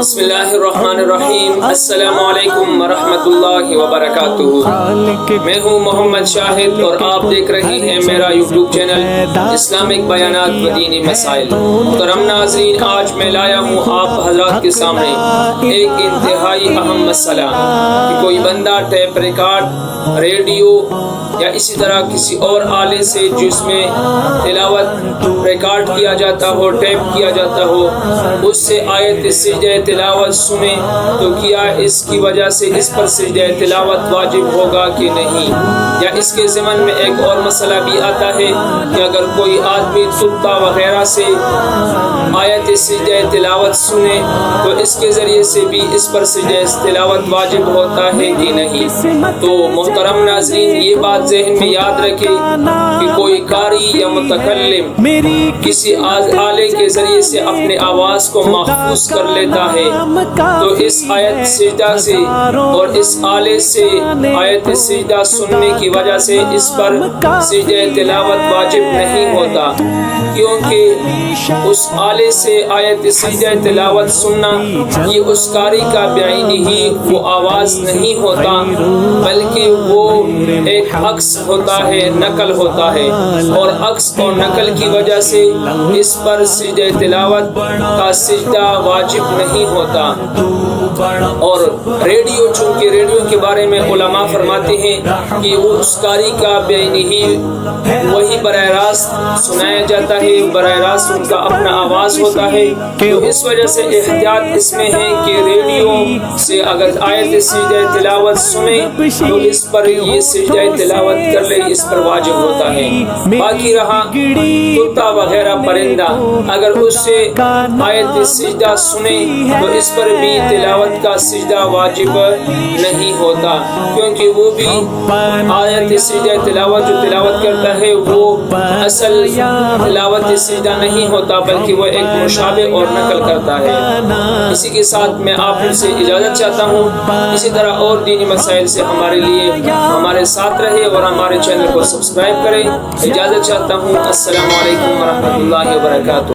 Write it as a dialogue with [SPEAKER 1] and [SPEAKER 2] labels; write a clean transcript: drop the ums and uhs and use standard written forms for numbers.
[SPEAKER 1] بسم اللہ الرحمن الرحیم۔ السلام علیکم ورحمۃ اللہ وبرکاتہ۔ میں ہوں محمد شاہد اور آپ دیکھ رہے ہیں میرا یوٹیوب چینل اسلامک بیانات و دینی مسائل۔ محترم ناظرین، آج میں لایا ہوں آپ حضرات کے سامنے ایک انتہائی اہم مسئلہ کہ کوئی بندہ ٹیپ ریکارڈ، ریڈیو یا اسی طرح کسی اور آلے سے جس میں تلاوت ریکارڈ کیا جاتا ہو، ٹیپ کیا جاتا ہو، اس سے آیت سجدہ تلاوت سنے تو کیا اس کی وجہ سے اس پر سجدہ تلاوت واجب ہوگا کہ نہیں؟ یا اس کے ضمن میں ایک اور مسئلہ بھی آتا ہے کہ اگر کوئی آدمی طبطہ وغیرہ سے آیت سجدہ تلاوت سنے تو اس کے ذریعے سے بھی اس پر سجدہ تلاوت واجب ہوتا ہے کہ نہیں؟ تو محترم ناظرین، یہ بات ذہن میں یاد رکھے کہ کوئی قاری یا متکلم کسی آلے کے ذریعے سے اپنے آواز کو محفوظ کر لیتا ہے تو اس آیت سجدہ سے اور اس آلے سے آیت سجدہ سننے کی وجہ سے اس پر سجدہ تلاوت واجب نہیں ہوتا، کیونکہ اس آلے سے آیت سجدہ تلاوت سننا یہ اس قاری کا بعینی ہی وہ آواز نہیں ہوتا، بلکہ وہ ایک عکس ہوتا ہے، نقل ہوتا ہے، اور عکس اور نقل کی وجہ سے اس پر سجدہ تلاوت کا سجدہ واجب نہیں ہوتا۔ اور ریڈیو، چونکہ ریڈیو کے بارے میں علماء فرماتے ہیں کہ وہ اس قاری کا بعینی ہی وہی براہ راست سنایا جاتا ہے، براہ راست ان کا اپنا آواز ہوتا ہے، تو اس وجہ سے احتیاط اس میں ہے کہ ریڈیو سے اگر آیت سجدہ تلاوت سنے تو اس پر یہ سجدہ تلاوت کر لے، اس پر واجب ہوتا ہے۔ باقی رہا طوطا وغیرہ پرندہ، اگر اس سے آیت سجدہ سنے تو اس پر بھی تلاوت کا سجدہ واجب نہیں ہوتا، کیونکہ وہ بھی آیت سجدہ تلاوت جو تلاوت کرتا ہے وہ اصل تلاوت سجدہ نہیں ہوتا، بلکہ وہ ایک مشابہ اور نقل کرتا ہے۔ اسی کے ساتھ میں آپ سے اجازت چاہتا ہوں، اسی طرح اور دینی مسائل سے ہمارے لیے ہمارے ساتھ رہے اور ہمارے چینل کو سبسکرائب کریں۔ اجازت چاہتا ہوں، السلام علیکم ورحمۃ اللہ وبرکاتہ۔